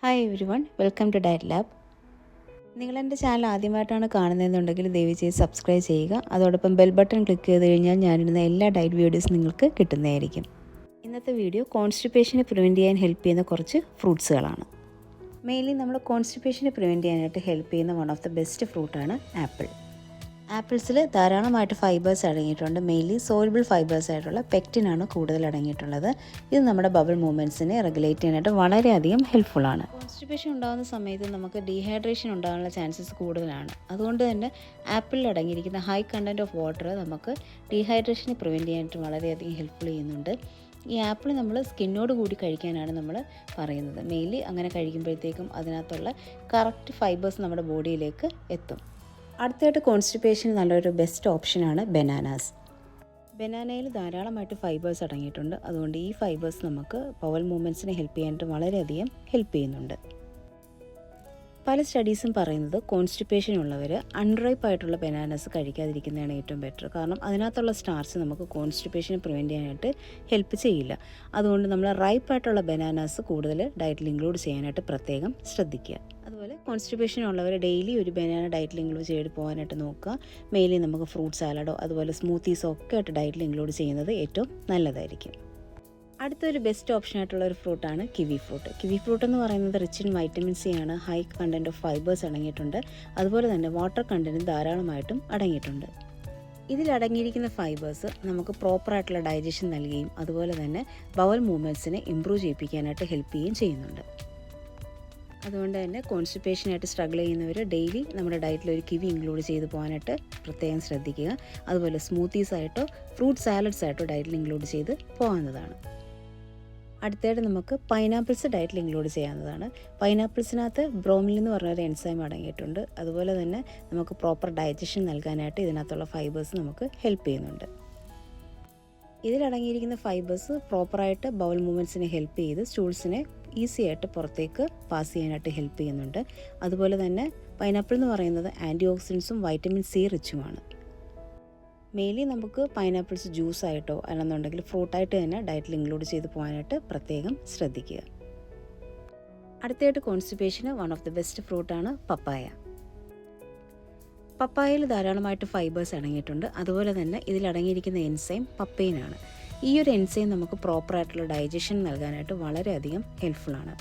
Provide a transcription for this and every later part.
Hi everyone, welcome to diet lab. നിങ്ങളെൻ്റെ channel ആദ്യമായിട്ടാണ് കാണുന്നതെന്നുണ്ടെങ്കിൽ ദയവ് ചെയ്ത് സബ്സ്ക്രൈബ് ചെയ്യുക. അതോടൊപ്പം ബെൽ ബട്ടൺ ക്ലിക്ക് ചെയ്ത് കഴിഞ്ഞാൽ ഞാനിടുന്ന എല്ലാ ഡയറ്റ് വീഡിയോസും നിങ്ങൾക്ക് കിട്ടുന്നതായിരിക്കും. ഇന്നത്തെ വീഡിയോ കോൺസ്റ്റിപ്പേഷനെ പ്രിവെൻറ്റ് ചെയ്യാൻ ഹെൽപ്പ് ചെയ്യുന്ന കുറച്ച് ഫ്രൂട്ട്സുകളാണ്. മെയിൻലി നമ്മൾ കോൺസ്റ്റിപ്പേഷനെ പ്രിവെൻറ്റ് ചെയ്യാനായിട്ട് ഹെൽപ്പ് ചെയ്യുന്ന വൺ ഓഫ് ദ ബെസ്റ്റ് ഫ്രൂട്ടാണ് ആപ്പിൾ. ആപ്പിൾസിൽ ധാരാളമായിട്ട് ഫൈബേഴ്സ് അടങ്ങിയിട്ടുണ്ട്. മെയിൻലി സോൾബിൾ ഫൈബേഴ്സ് ആയിട്ടുള്ള പെക്റ്റിനാണ് കൂടുതൽ അടങ്ങിയിട്ടുള്ളത്. ഇത് നമ്മുടെ ബബിൾ മൂവ്മെൻറ്റ്സിനെ റെഗുലേറ്റ് ചെയ്യാനായിട്ട് വളരെയധികം ഹെൽപ്ഫുള്ളാണ്. കോൺസ്റ്റിപ്പേഷൻ ഉണ്ടാകുന്ന സമയത്ത് നമുക്ക് ഡീഹൈഡ്രേഷൻ ഉണ്ടാകാനുള്ള ചാൻസസ് കൂടുതലാണ്. അതുകൊണ്ട് തന്നെ ആപ്പിളിൽ അടങ്ങിയിരിക്കുന്ന ഹൈ കണ്ടൻറ്റ് ഓഫ് വാട്ടർ നമുക്ക് ഡീഹൈഡ്രേഷനെ പ്രിവെൻറ്റ് ചെയ്യാനായിട്ട് വളരെയധികം ഹെൽപ്ഫുൾ ചെയ്യുന്നുണ്ട്. ഈ ആപ്പിൾ നമ്മൾ സ്കിന്നോട് കൂടി കഴിക്കാനാണ് നമ്മൾ പറയുന്നത്. മെയിൻലി അങ്ങനെ കഴിക്കുമ്പോഴത്തേക്കും അതിനകത്തുള്ള കറക്റ്റ് ഫൈബേഴ്സ് നമ്മുടെ ബോഡിയിലേക്ക് എത്തും. അടുത്തായിട്ട് കോൺസ്റ്റിപ്പേഷൻ നല്ലൊരു ബെസ്റ്റ് ഓപ്ഷനാണ് ബനാനാസ്. ബനാനയിൽ ധാരാളമായിട്ട് ഫൈബേഴ്സ് അടങ്ങിയിട്ടുണ്ട്. അതുകൊണ്ട് ഈ ഫൈബേഴ്സ് നമുക്ക് ബവൽ മൂവ്മെൻറ്റ്സിനെ ഹെൽപ്പ് ചെയ്യാനായിട്ട് വളരെയധികം ഹെൽപ്പ് ചെയ്യുന്നുണ്ട്. പല സ്റ്റഡീസും പറയുന്നത് കോൺസ്റ്റിപ്പേഷൻ ഉള്ളവർ അൺറൈപ്പ് ആയിട്ടുള്ള ബനാനാസ് കഴിക്കാതിരിക്കുന്നതാണ് ഏറ്റവും ബെറ്റർ. കാരണം അതിനകത്തുള്ള സ്റ്റാർച്ച് നമുക്ക് കോൺസ്റ്റിപ്പേഷനെ പ്രിവെൻറ്റ് ചെയ്യാനായിട്ട് ഹെൽപ്പ് ചെയ്യില്ല. അതുകൊണ്ട് നമ്മൾ റൈപ്പ് ആയിട്ടുള്ള ബനാനാസ് കൂടുതൽ ഡയറ്റിൽ ഇൻക്ലൂഡ് ചെയ്യാനായിട്ട് പ്രത്യേകം ശ്രദ്ധിക്കുക. അതുപോലെ കോൺസ്റ്റിപ്പേഷൻ ഉള്ളവർ ഡെയിലി ഒരു ബനാന ഡയറ്റിൽ ഇൻക്ലൂഡ് ചെയ്ത് പോകാനായിട്ട് നോക്കുക. മെയിൻലി നമുക്ക് ഫ്രൂട്ട് സാലഡോ അതുപോലെ സ്മൂത്തീസോ ഒക്കെ ആയിട്ട് ഡയറ്റിൽ ഇൻക്ലൂഡ് ചെയ്യുന്നത് ഏറ്റവും നല്ലതായിരിക്കും. അടുത്തൊരു ബെസ്റ്റ് ഓപ്ഷൻ ആയിട്ടുള്ള ഒരു ഫ്രൂട്ടാണ് കിവി ഫ്രൂട്ട്. കിവി ഫ്രൂട്ട് എന്ന് പറയുന്നത് റിച്ച് ഇൻ വൈറ്റമിൻ സി ആണ്. ഹൈ കണ്ടൻറ്റ് ഓഫ് ഫൈബേഴ്സ് അടങ്ങിയിട്ടുണ്ട്. അതുപോലെ തന്നെ വാട്ടർ കണ്ടൻറ്റും ധാരാളമായിട്ടും അടങ്ങിയിട്ടുണ്ട്. ഇതിലടങ്ങിയിരിക്കുന്ന ഫൈബേഴ്സ് നമുക്ക് പ്രോപ്പറായിട്ടുള്ള ഡൈജഷൻ നൽകുകയും അതുപോലെ തന്നെ ബവൽ മൂവ്മെൻറ്റ്സിനെ ഇമ്പ്രൂവ് ചെയ്യിപ്പിക്കാനായിട്ട് ഹെൽപ്പ് ചെയ്യുകയും ചെയ്യുന്നുണ്ട്. അതുകൊണ്ട് തന്നെ കോൺസ്റ്റിപ്പേഷനായിട്ട് സ്ട്രഗിൾ ചെയ്യുന്നവർ ഡെയിലി നമ്മുടെ ഡയറ്റിൽ ഒരു കിവി ഇൻക്ലൂഡ് ചെയ്ത് പോകാനായിട്ട് പ്രത്യേകം ശ്രദ്ധിക്കുക. അതുപോലെ സ്മൂത്തീസ് ആയിട്ടോ ഫ്രൂട്ട് സാലഡ്സ് ആയിട്ടോ ഡയറ്റിൽ ഇൻക്ലൂഡ് ചെയ്ത് പോകാവുന്നതാണ്. അടുത്തായിട്ട് നമുക്ക് പൈനാപ്പിൾസ് ഡയറ്റിൽ ഇൻക്ലൂഡ് ചെയ്യാവുന്നതാണ്. പൈനാപ്പിൾസിനകത്ത് ബ്രോമിലിൻ എന്ന് പറഞ്ഞൊരു എൻസൈം അടങ്ങിയിട്ടുണ്ട്. അതുപോലെ തന്നെ നമുക്ക് പ്രോപ്പർ ഡൈജഷൻ നൽകാനായിട്ട് ഇതിനകത്തുള്ള ഫൈബേഴ്സ് നമുക്ക് ഹെൽപ്പ് ചെയ്യുന്നുണ്ട്. ഇതിലടങ്ങിയിരിക്കുന്ന ഫൈബേഴ്സ് പ്രോപ്പറായിട്ട് ബവൽ മൂവ്മെൻറ്റ്സിനെ ഹെൽപ്പ് ചെയ്ത് സ്റ്റൂൾസിനെ ഈസി ആയിട്ട് പുറത്തേക്ക് പാസ് ചെയ്യാനായിട്ട് ഹെൽപ്പ് ചെയ്യുന്നുണ്ട്. അതുപോലെ തന്നെ പൈനാപ്പിൾ എന്ന് പറയുന്നത് ആൻറ്റി ഓക്സിഡൻസും വൈറ്റമിൻ സി റിച്ചുമാണ്. മെയിൻലി നമുക്ക് പൈനാപ്പിൾസ് ജ്യൂസായിട്ടോ അല്ലെന്നുണ്ടെങ്കിൽ ഫ്രൂട്ടായിട്ട് തന്നെ ഡയറ്റിൽ ഇൻക്ലൂഡ് ചെയ്ത് പോകാനായിട്ട് പ്രത്യേകം ശ്രദ്ധിക്കുക. അടുത്തായിട്ട് കോൺസ്റ്റിപ്പേഷന് വൺ ഓഫ് ദി ബെസ്റ്റ് ഫ്രൂട്ടാണ് പപ്പായ. പപ്പായയിൽ ധാരാളമായിട്ട് ഫൈബേഴ്സ് അടങ്ങിയിട്ടുണ്ട്. അതുപോലെ തന്നെ ഇതിലടങ്ങിയിരിക്കുന്ന എൻസൈം പപ്പൈനാണ്. ഈ ഒരു എൻസൈം നമുക്ക് പ്രോപ്പറായിട്ടുള്ള ഡൈജഷൻ നൽകാനായിട്ട് വളരെയധികം ഹെൽപ്ഫുള്ളാണ്.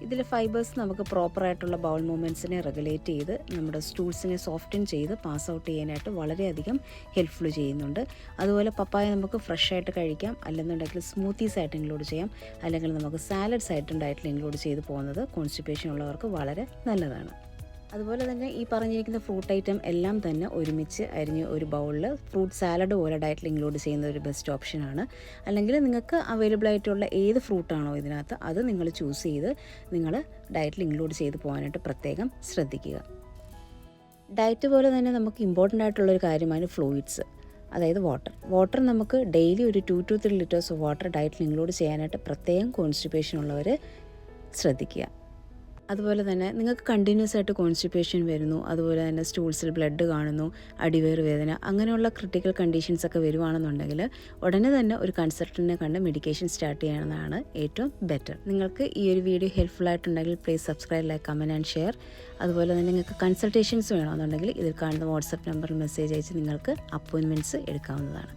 ഇതിലെ ഫൈബേഴ്സ് നമുക്ക് പ്രോപ്പറായിട്ടുള്ള ബൗൾ മൂവ്മെൻറ്റ്സിനെ റെഗുലേറ്റ് ചെയ്ത് നമ്മുടെ സ്റ്റൂൾസിനെ സോഫ്റ്റൻ ചെയ്ത് പാസ് ഔട്ട് ചെയ്യാനായിട്ട് വളരെയധികം ഹെൽപ്ഫുൾ ചെയ്യുന്നുണ്ട്. അതുപോലെ പപ്പായ നമുക്ക് ഫ്രഷ് ആയിട്ട് കഴിക്കാം, അല്ലെന്നുണ്ടെങ്കിൽ സ്മൂത്തീസ് ആയിട്ട് ഇൻക്ലൂഡ് ചെയ്യാം, അല്ലെങ്കിൽ നമുക്ക് സാലഡ്സ് ആയിട്ടും ഡയറ്റിൽ ഇൻക്ലൂഡ് ചെയ്ത് പോകുന്നത് കോൺസ്റ്റിപ്പേഷൻ ഉള്ളവർക്ക് വളരെ നല്ലതാണ്. അതുപോലെ തന്നെ ഈ പറഞ്ഞിരിക്കുന്ന ഫ്രൂട്ട് ഐറ്റം എല്ലാം തന്നെ ഒരുമിച്ച് അരിഞ്ഞ് ഒരു ബൗളിൽ ഫ്രൂട്ട് സാലഡ് പോലെ ഡയറ്റിൽ ഇൻക്ലൂഡ് ചെയ്യുന്ന ഒരു ബെസ്റ്റ് ഓപ്ഷനാണ്. അല്ലെങ്കിൽ നിങ്ങൾക്ക് അവൈലബിൾ ആയിട്ടുള്ള ഏത് ഫ്രൂട്ടാണോ ഇതിനകത്ത് അത് നിങ്ങൾ ചൂസ് ചെയ്ത് നിങ്ങൾ ഡയറ്റിൽ ഇൻക്ലൂഡ് ചെയ്ത് പോകാനായിട്ട് പ്രത്യേകം ശ്രദ്ധിക്കുക. ഡയറ്റ് പോലെ തന്നെ നമുക്ക് ഇമ്പോർട്ടൻ്റ് ആയിട്ടുള്ളൊരു കാര്യമാണ് ഫ്ലൂയിഡ്സ്, അതായത് വാട്ടർ നമുക്ക് ഡെയിലി ഒരു 2 to 3 liters ഓഫ് വാട്ടർ ഡയറ്റിൽ ഇൻക്ലൂഡ് ചെയ്യാനായിട്ട് പ്രത്യേകം കോൺസ്റ്റിപ്പേഷൻ ഉള്ളവർ ശ്രദ്ധിക്കുക. അതുപോലെ തന്നെ നിങ്ങൾക്ക് കണ്ടിന്യൂസ് ആയിട്ട് കോൺസ്റ്റിപ്പേഷൻ വരുന്നു, അതുപോലെ തന്നെ സ്റ്റൂൾസിൽ ബ്ലഡ് കാണുന്നു, അടിവയർ വേദന, അങ്ങനെയുള്ള ക്രിട്ടിക്കൽ കണ്ടീഷൻസൊക്കെ വരുവാണെന്നുണ്ടെങ്കിൽ ഉടനെ തന്നെ ഒരു കൺസൾട്ടൻറ്റിനെ കണ്ട് മെഡിക്കേഷൻ സ്റ്റാർട്ട് ചെയ്യണമെന്നാണ് ഏറ്റവും ബെറ്റർ. നിങ്ങൾക്ക് ഈ ഒരു വീഡിയോ ഹെൽപ്ഫുൾ ആയിട്ടുണ്ടെങ്കിൽ please subscribe, like, comment and share. അതുപോലെ തന്നെ നിങ്ങൾക്ക് കൺസൾട്ടേഷൻസ് വേണമെന്നുണ്ടെങ്കിൽ ഇതിൽ കാണുന്ന വാട്സപ്പ് നമ്പറിൽ മെസ്സേജ് അയച്ച് നിങ്ങൾക്ക് അപ്പോയിൻമെൻറ്റ്സ് എടുക്കാവുന്നതാണ്.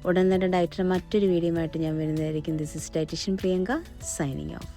ഉടൻ തന്നെ ഡയറ്റിൻ്റെ മറ്റൊരു വീഡിയോ ആയിട്ട് ഞാൻ വരുന്നതായിരിക്കും. This is dietitian Priyanka signing of.